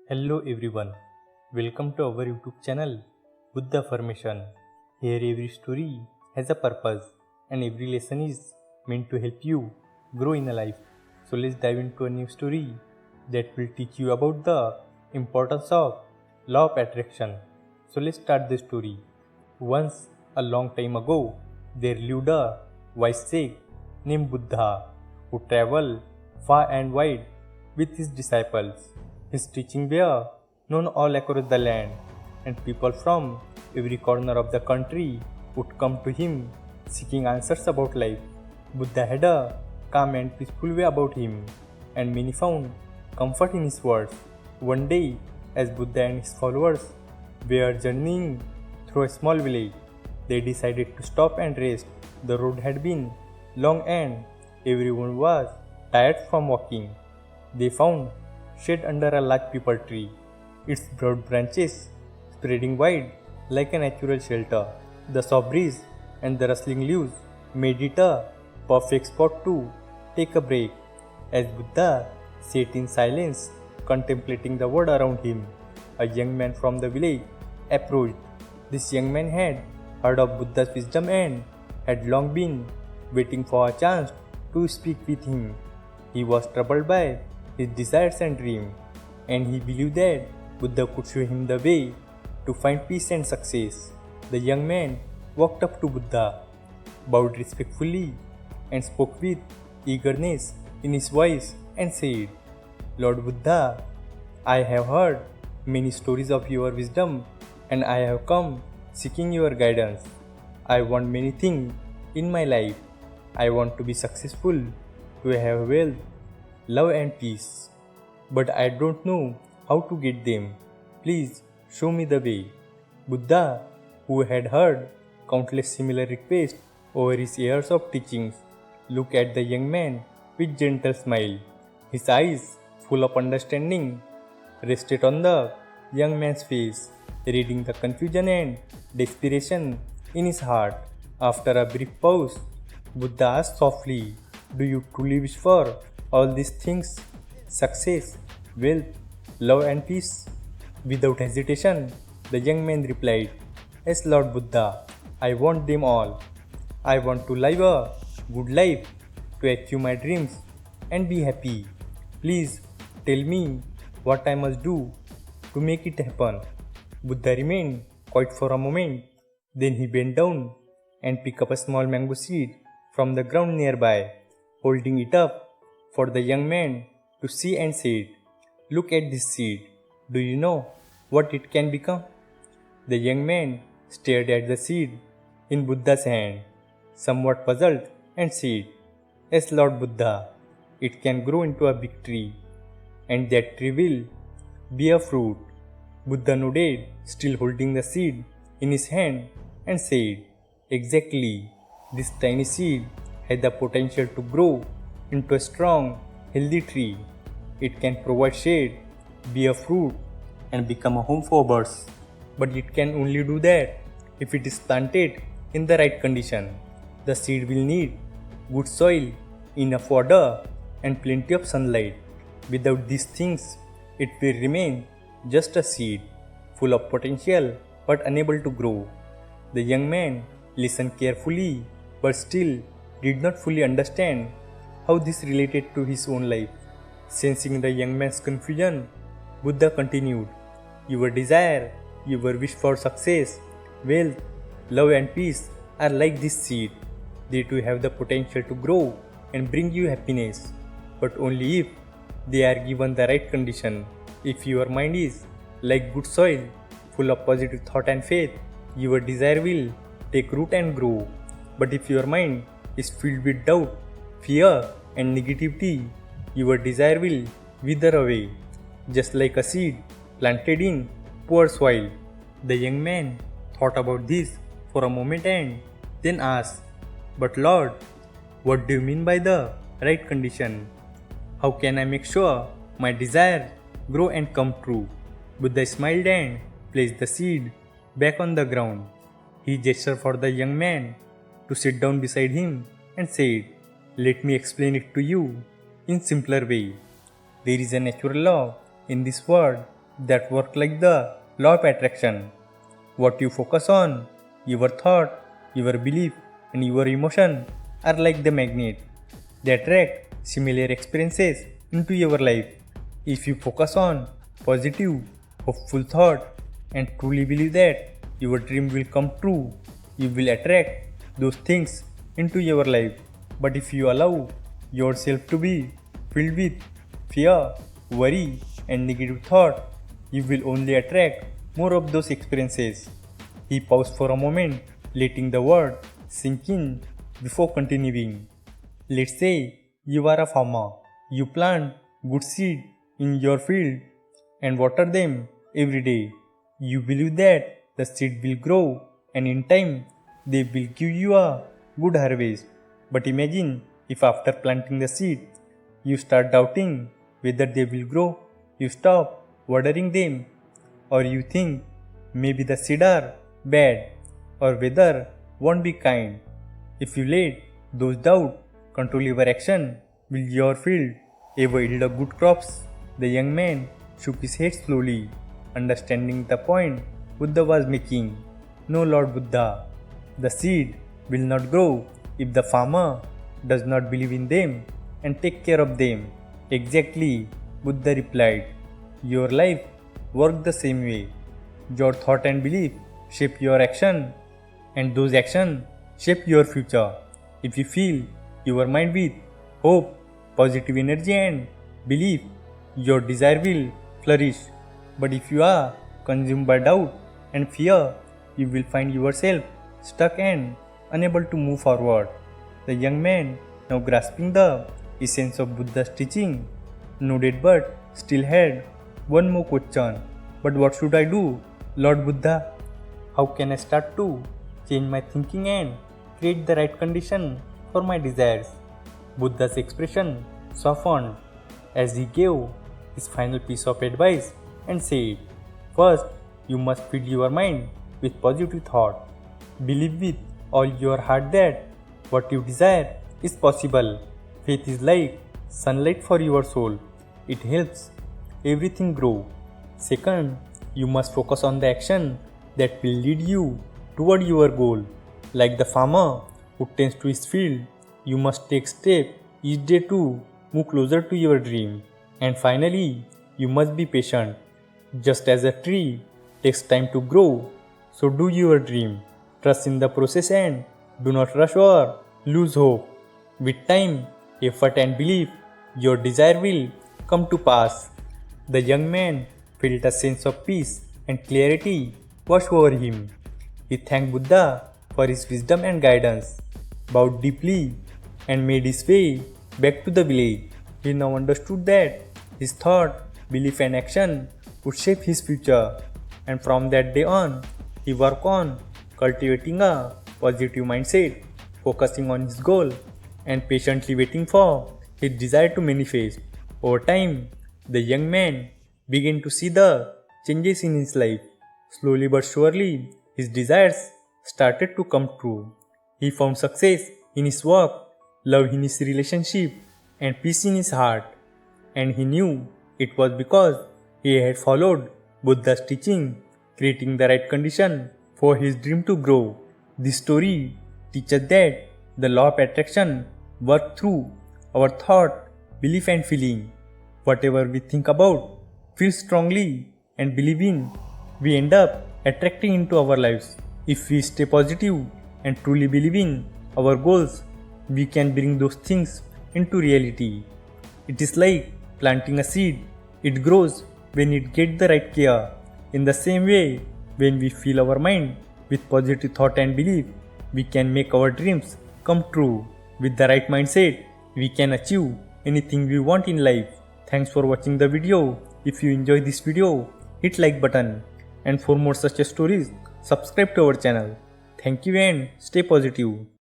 Hello everyone, welcome to our YouTube channel Buddha Affirmation. Here every story has a purpose and every lesson is meant to help you grow in a life. So let's dive into a new story that will teach you about the importance of law of attraction. So let's start the story. Once, a long time ago, there lived a wise sage named Buddha who traveled far and wide with his disciples. His teachings were known all across the land, and people from every corner of the country would come to him seeking answers about life. Buddha had a calm and peaceful way about him, and many found comfort in his words. One day, as Buddha and his followers were journeying through a small village, they decided to stop and rest. The road had been long and everyone was tired from walking. They found shade under a large peepal tree, its broad branches spreading wide like a natural shelter. The soft breeze and the rustling leaves made it a perfect spot to take a break. As Buddha sat in silence, contemplating the world around him, a young man from the village approached. This young man had heard of Buddha's wisdom and had long been waiting for a chance to speak with him. He was troubled by his desires and dreams, and he believed that Buddha could show him the way to find peace and success. The young man walked up to Buddha, bowed respectfully, and spoke with eagerness in his voice and said, "Lord Buddha, I have heard many stories of your wisdom, and I have come seeking your guidance. I want many things in my life. I want to be successful, to have wealth, love and peace. But I don't know how to get them. Please show me the way." Buddha, who had heard countless similar requests over his years of teachings, looked at the young man with gentle smile. His eyes, full of understanding, rested on the young man's face, reading the confusion and desperation in his heart. After a brief pause, Buddha asked softly, "Do you truly wish for all these things? Success, wealth, love and peace?" Without hesitation, the young man replied, "Yes, Lord Buddha, I want them all. I want to live a good life, to achieve my dreams and be happy. Please tell me what I must do to make it happen." Buddha remained quiet for a moment. Then he bent down and picked up a small mango seed from the ground nearby, holding it up for the young man to see and said, "Look at this seed. Do you know what it can become?" The young man stared at the seed in Buddha's hand, somewhat puzzled, and said, "Yes, Lord Buddha, it can grow into a big tree, and that tree will bear fruit." Buddha nodded, still holding the seed in his hand, and said, "Exactly, this tiny seed has the potential to grow into a strong, healthy tree. It can provide shade, bear fruit, and become a home for birds. But it can only do that if it is planted in the right condition. The seed will need good soil, enough water, and plenty of sunlight. Without these things, it will remain just a seed, full of potential but unable to grow." The young man listened carefully but still did not fully understand how this related to his own life. Sensing the young man's confusion, Buddha continued, "Your desire, your wish for success, wealth, love and peace are like this seed. They too have the potential to grow and bring you happiness, but only if they are given the right condition. If your mind is like good soil, full of positive thought and faith, your desire will take root and grow. But if your mind is filled with doubt, fear, and negativity, your desire will wither away, just like a seed planted in poor soil." The young man thought about this for a moment and then asked, "But Lord, what do you mean by the right condition? How can I make sure my desire grow and come true?" Buddha smiled and placed the seed back on the ground. He gestured for the young man to sit down beside him and said, "Let me explain it to you in simpler way. There is a natural law in this world that work like the law of attraction. What you focus on, your thought, your belief, and your emotion are like the magnet. They attract similar experiences into your life. If you focus on positive, hopeful thought and truly believe that your dream will come true, you will attract those things into your life. But if you allow yourself to be filled with fear, worry, and negative thought, you will only attract more of those experiences. He paused for a moment, letting the word sink in before continuing. Let's say you are a farmer. You plant good seed in your field and water them every day. You believe that the seed will grow and in time they will give you a good harvest. But imagine if after planting the seed you start doubting whether they will grow, you stop watering them, or you think maybe the seed are bad or weather won't be kind. If you let those doubts control your action, will your field ever yield a good crops? The young man shook his head slowly, understanding the point Buddha was making. No, Lord Buddha, the seed will not grow if the farmer does not believe in them and take care of them. Exactly, Buddha replied. Your life works the same way. Your thought and belief shape your action, and those actions shape your future. If you fill your mind with hope, positive energy, and belief, your desire will flourish. But if you are consumed by doubt and fear, you will find yourself stuck and unable to move forward. The young man, now grasping the essence of Buddha's teaching, nodded but still had one more question. But what should I do, Lord Buddha? How can I start to change my thinking and create the right condition for my desires? Buddha's expression softened as he gave his final piece of advice and said, first, you must fill your mind with positive thought. Believe with all your heart that what you desire is possible. Faith is like sunlight for your soul. It helps everything grow. Second, you must focus on the action that will lead you toward your goal. Like the farmer who tends to his field, you must take steps each day to move closer to your dream. And finally, you must be patient. Just as a tree takes time to grow, so do your dream. Trust in the process and do not rush or lose hope. With time, effort and belief, your desire will come to pass. The young man felt a sense of peace and clarity wash over him. He thanked Buddha for his wisdom and guidance, bowed deeply, and made his way back to the village. He now understood that his thought, belief, and action would shape his future, and from that day on, he worked on cultivating a positive mindset, focusing on his goal, and patiently waiting for his desire to manifest. Over time, the young man began to see the changes in his life. Slowly but surely, his desires started to come true. He found success in his work, love in his relationship, and peace in his heart. And he knew it was because he had followed Buddha's teaching, creating the right condition for his dream to grow. This story teaches that the law of attraction works through our thought, belief, and feeling. Whatever we think about, feel strongly, and believe in, we end up attracting into our lives. If we stay positive and truly believe in our goals, we can bring those things into reality. It is like planting a seed. It grows when it gets the right care. In the same way, when we fill our mind with positive thought and belief, we can make our dreams come true. With the right mindset, we can achieve anything we want in life. Thanks for watching the video. If you enjoyed this video, hit like button. And for more such stories, subscribe to our channel. Thank you and stay positive.